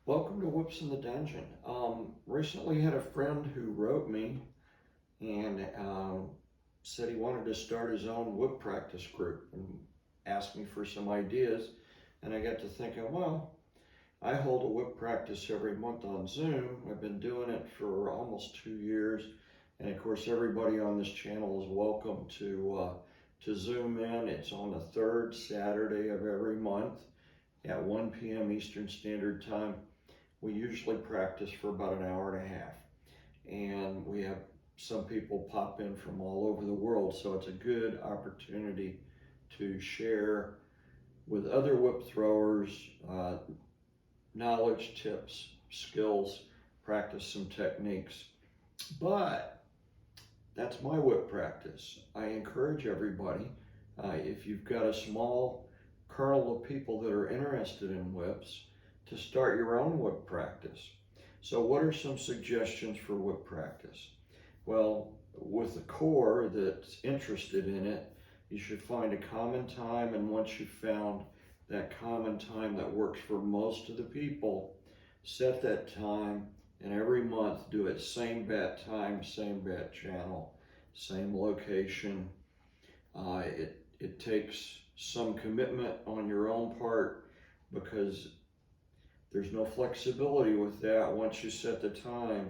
Welcome to Whips in the Dungeon. Recently had a friend who wrote me and said he wanted to start his own whip practice group and asked me for some ideas. And I got to thinking, well, I hold a whip practice every month on Zoom. I've been doing it for almost 2 years. And of course, everybody on this channel is welcome to Zoom in. It's on the third Saturday of every month at 1 p.m. Eastern Standard Time. We usually practice for about an hour and a half, and we have some people pop in from all over the world, so it's a good opportunity to share with other whip throwers knowledge, tips, skills, practice some techniques. But that's my whip practice. I encourage everybody, if you've got a small kernel of people that are interested in whips, to start your own whip practice. So what are some suggestions for whip practice? Well, with the core that's interested in it, you should find a common time, and once you've found that common time that works for most of the people, set that time, and every month do it same bat time, same bat channel, same location. It takes some commitment on your own part, because there's no flexibility with that. Once you set the time,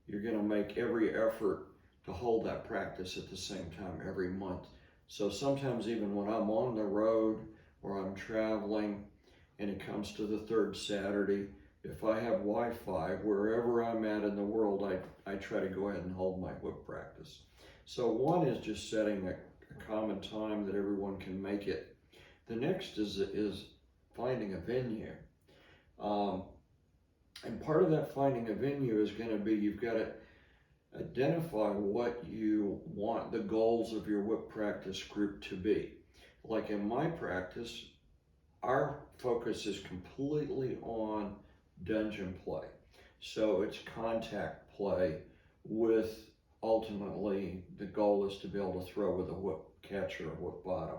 you're going to make every effort to hold that practice at the same time every month. So sometimes even when I'm on the road or I'm traveling and it comes to the third Saturday, if I have Wi-Fi, wherever I'm at in the world, I try to go ahead and hold my whip practice. So one is just setting a common time that everyone can make it. The next is finding a venue. And part of that finding a venue is going to be, you've got to identify what you want the goals of your whip practice group to be. Like in my practice, our focus is completely on dungeon play. So it's contact play with, ultimately, the goal is to be able to throw with a whip catcher or whip bottom.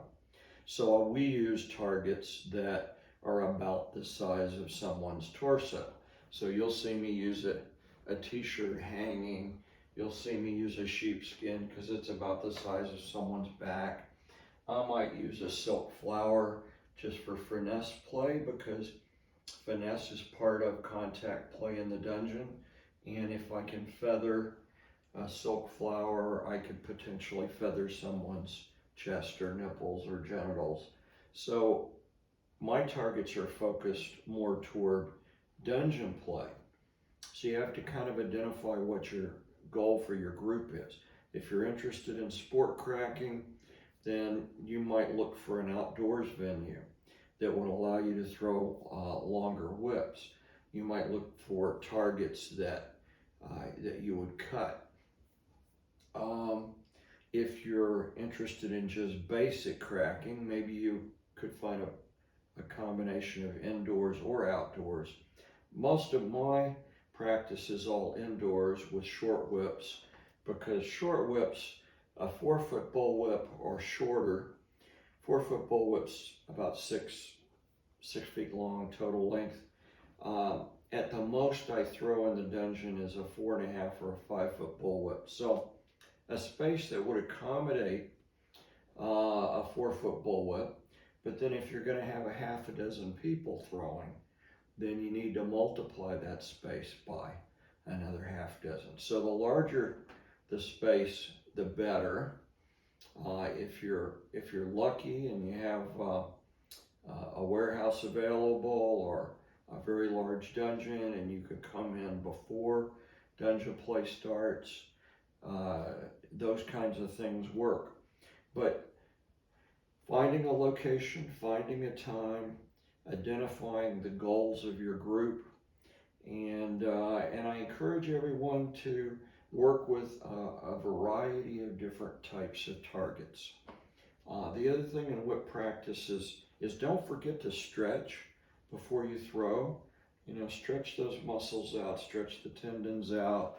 So we use targets that are about the size of someone's torso. So you'll see me use a t-shirt hanging. You'll see me use a sheepskin because it's about the size of someone's back. I might use a silk flower just for finesse play, because finesse is part of contact play in the dungeon. And if I can feather a silk flower, I could potentially feather someone's chest or nipples or genitals. So my targets are focused more toward dungeon play. So you have to kind of identify what your goal for your group is. If you're interested in sport cracking, then you might look for an outdoors venue that would allow you to throw longer whips. You might look for targets that you would cut. If you're interested in just basic cracking, maybe you could find a combination of indoors or outdoors. Most of my practice is all indoors with short whips, because short whips, a 4-foot bull whip or shorter, 4-foot bull whips about 6 feet long total length. At the most I throw in the dungeon is a 4.5 or a 5-foot bull whip. So a space that would accommodate a 4-foot bull whip. But then if you're going to have a half a dozen people throwing, then you need to multiply that space by another half dozen. So the larger the space, the better. If you're lucky and you have a warehouse available or a very large dungeon and you could come in before dungeon play starts, those kinds of things work. But finding a location, finding a time, identifying the goals of your group, and I encourage everyone to work with a variety of different types of targets. The other thing in whip practice is don't forget to stretch before you throw. Stretch those muscles out, stretch the tendons out.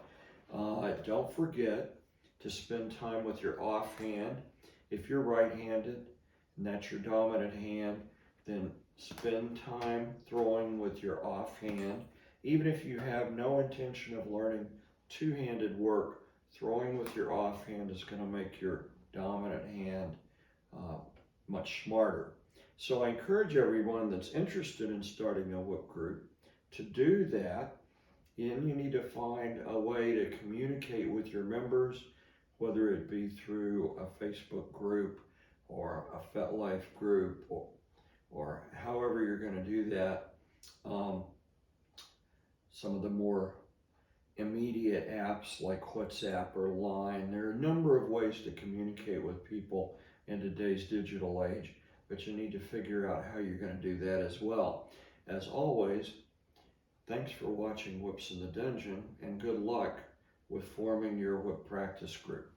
Don't forget to spend time with your offhand. If you're right-handed and that's your dominant hand, then spend time throwing with your offhand. Even if you have no intention of learning two-handed work, throwing with your offhand is going to make your dominant hand much smarter. So I encourage everyone that's interested in starting a whip group to do that. And you need to find a way to communicate with your members, whether it be through a Facebook group or a FetLife group, or however you're going to do that. Some of the more immediate apps like WhatsApp or Line, there are a number of ways to communicate with people in today's digital age, but you need to figure out how you're going to do that as well. As always, thanks for watching Whips in the Dungeon, and good luck with forming your whip practice group.